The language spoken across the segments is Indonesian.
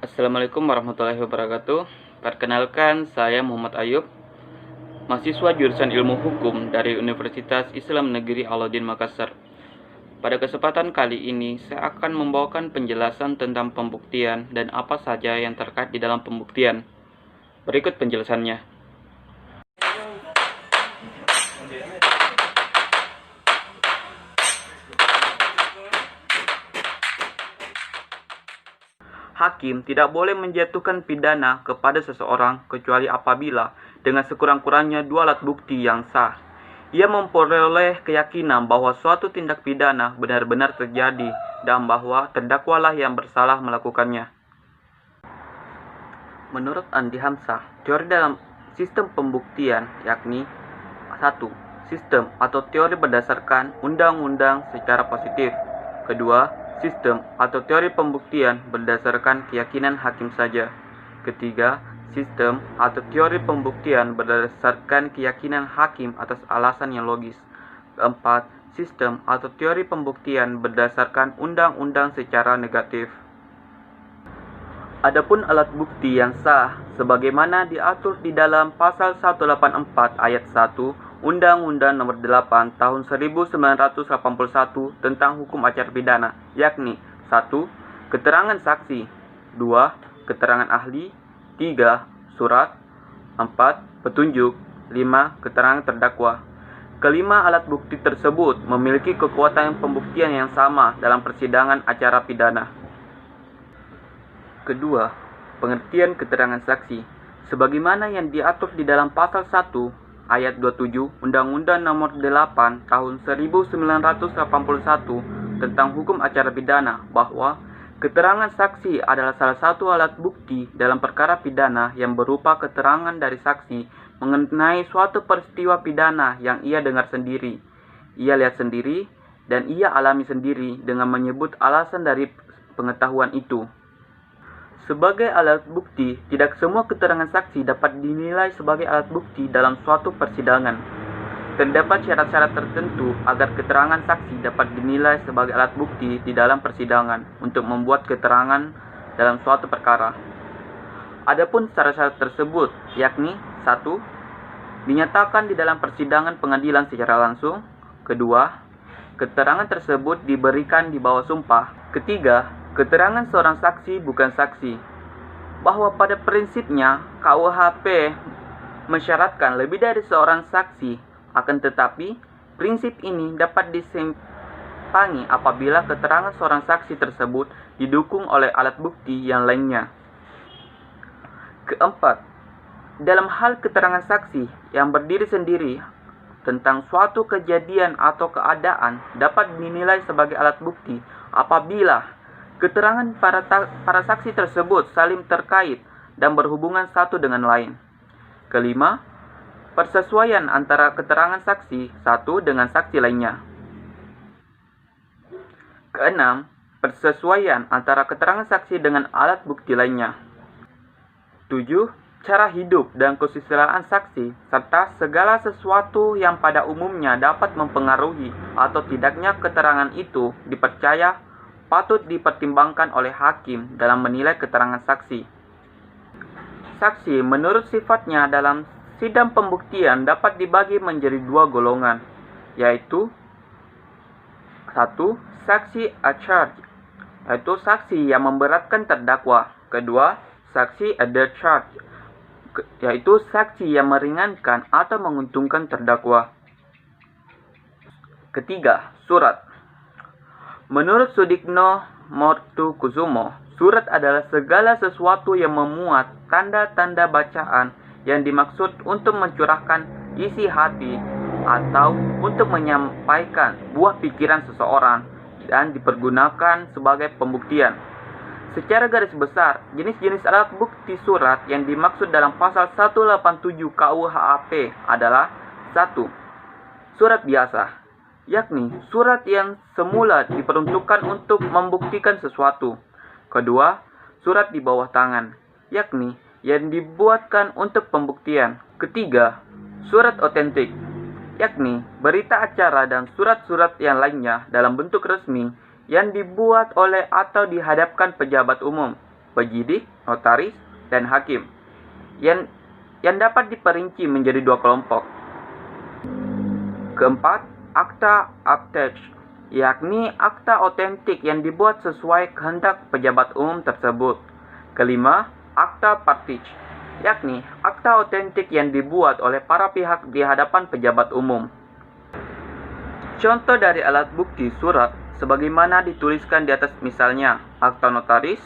Assalamualaikum warahmatullahi wabarakatuh. Perkenalkan, saya Muhammad Ayub, mahasiswa jurusan Ilmu Hukum dari Universitas Islam Negeri Alauddin Makassar. Pada kesempatan kali ini, saya akan membawakan penjelasan tentang pembuktian dan apa saja yang terkait di dalam pembuktian. Berikut penjelasannya. Hakim tidak boleh menjatuhkan pidana kepada seseorang kecuali apabila dengan sekurang-kurangnya dua alat bukti yang sah. Ia memperoleh keyakinan bahwa suatu tindak pidana benar-benar terjadi dan bahwa terdakwalah yang bersalah melakukannya. Menurut Andi Hamzah, teori dalam sistem pembuktian yakni 1. Sistem atau teori berdasarkan undang-undang secara positif. Kedua, sistem atau teori pembuktian berdasarkan keyakinan hakim saja. Ketiga, sistem atau teori pembuktian berdasarkan keyakinan hakim atas alasan yang logis. Keempat, sistem atau teori pembuktian berdasarkan undang-undang secara negatif. Adapun alat bukti yang sah sebagaimana diatur di dalam pasal 184 ayat 1 Undang-Undang Nomor 8 Tahun 1981 tentang Hukum Acara Pidana, yakni 1. Keterangan saksi, 2. Keterangan ahli, 3. Surat, 4. Petunjuk, 5. Keterangan terdakwa. Kelima alat bukti tersebut memiliki kekuatan pembuktian yang sama dalam persidangan acara pidana. Kedua, pengertian keterangan saksi sebagaimana yang diatur di dalam pasal 1 ayat 27 Undang-Undang Nomor 8 Tahun 1981 tentang Hukum Acara Pidana bahwa keterangan saksi adalah salah satu alat bukti dalam perkara pidana yang berupa keterangan dari saksi mengenai suatu peristiwa pidana yang ia dengar sendiri, ia lihat sendiri, dan ia alami sendiri dengan menyebut alasan dari pengetahuan itu. Sebagai alat bukti, tidak semua keterangan saksi dapat dinilai sebagai alat bukti dalam suatu persidangan. Terdapat syarat-syarat tertentu agar keterangan saksi dapat dinilai sebagai alat bukti di dalam persidangan untuk membuat keterangan dalam suatu perkara. Adapun syarat-syarat tersebut yakni 1. Dinyatakan di dalam persidangan pengadilan secara langsung. Kedua, keterangan tersebut diberikan di bawah sumpah. Ketiga, keterangan seorang saksi bukan saksi. Bahwa pada prinsipnya KUHP mensyaratkan lebih dari seorang saksi, akan tetapi prinsip ini dapat disimpangi apabila keterangan seorang saksi tersebut didukung oleh alat bukti yang lainnya. Keempat, dalam hal keterangan saksi yang berdiri sendiri tentang suatu kejadian atau keadaan dapat dinilai sebagai alat bukti apabila keterangan para saksi tersebut saling terkait dan berhubungan satu dengan lain. Kelima, persesuaian antara keterangan saksi satu dengan saksi lainnya. Keenam, persesuaian antara keterangan saksi dengan alat bukti lainnya. 7. Cara hidup dan kesusilaan saksi serta segala sesuatu yang pada umumnya dapat mempengaruhi atau tidaknya keterangan itu dipercaya patut dipertimbangkan oleh hakim dalam menilai keterangan saksi. Saksi menurut sifatnya dalam sidang pembuktian dapat dibagi menjadi dua golongan, yaitu 1. Saksi a-charge, yaitu saksi yang memberatkan terdakwa. Kedua, saksi a-discharge, yaitu saksi yang meringankan atau menguntungkan terdakwa. Ketiga, surat. Menurut Sudikno Mortukusumo, surat adalah segala sesuatu yang memuat tanda-tanda bacaan yang dimaksud untuk mencurahkan isi hati atau untuk menyampaikan buah pikiran seseorang dan dipergunakan sebagai pembuktian. Secara garis besar, jenis-jenis alat bukti surat yang dimaksud dalam pasal 187 KUHP adalah 1. Surat biasa, yakni surat yang semula diperuntukkan untuk membuktikan sesuatu. Kedua, surat di bawah tangan, yakni yang dibuatkan untuk pembuktian. Ketiga, surat otentik, yakni berita acara dan surat-surat yang lainnya dalam bentuk resmi yang dibuat oleh atau dihadapkan pejabat umum. penyidik, notaris, dan hakim, yang dapat diperinci menjadi dua kelompok. Keempat, akta aptech, yakni akta otentik yang dibuat sesuai kehendak pejabat umum tersebut. Kelima, akta partij, yakni akta otentik yang dibuat oleh para pihak di hadapan pejabat umum. Contoh dari alat bukti surat sebagaimana dituliskan di atas, misalnya akta notaris,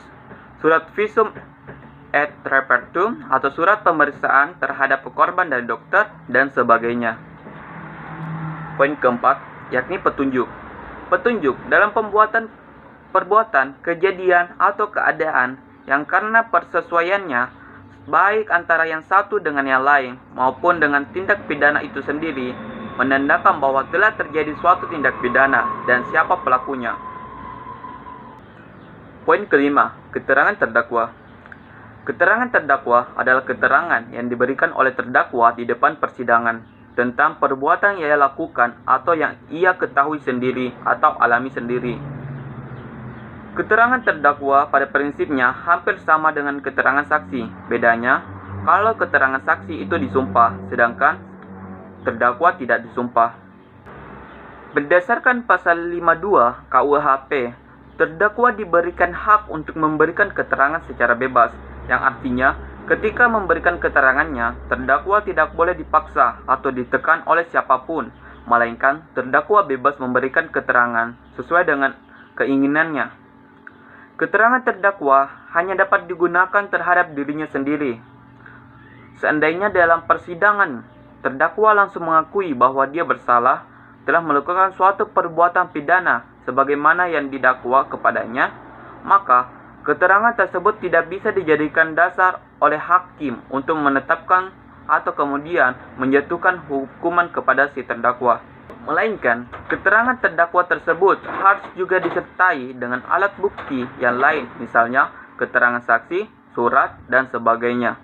surat visum et repertum atau surat pemeriksaan terhadap korban dari dokter, dan sebagainya. Poin keempat, yakni petunjuk. Petunjuk dalam perbuatan, kejadian, atau keadaan yang karena persesuaiannya baik antara yang satu dengan yang lain maupun dengan tindak pidana itu sendiri menandakan bahwa telah terjadi suatu tindak pidana dan siapa pelakunya. Poin kelima, keterangan terdakwa. Keterangan terdakwa adalah keterangan yang diberikan oleh terdakwa di depan persidangan tentang perbuatan yang ia lakukan atau yang ia ketahui sendiri atau alami sendiri. Keterangan terdakwa pada prinsipnya hampir sama dengan keterangan saksi. Bedanya, kalau keterangan saksi itu disumpah, sedangkan terdakwa tidak disumpah. Berdasarkan pasal 52 KUHP, terdakwa diberikan hak untuk memberikan keterangan secara bebas, yang artinya ketika memberikan keterangannya, terdakwa tidak boleh dipaksa atau ditekan oleh siapapun, melainkan terdakwa bebas memberikan keterangan sesuai dengan keinginannya. Keterangan terdakwa hanya dapat digunakan terhadap dirinya sendiri. Seandainya dalam persidangan, terdakwa langsung mengakui bahwa dia bersalah, telah melakukan suatu perbuatan pidana sebagaimana yang didakwa kepadanya, maka keterangan tersebut tidak bisa dijadikan dasar oleh hakim untuk menetapkan atau kemudian menjatuhkan hukuman kepada si terdakwa. Melainkan, keterangan terdakwa tersebut harus juga disertai dengan alat bukti yang lain, misalnya keterangan saksi, surat, dan sebagainya.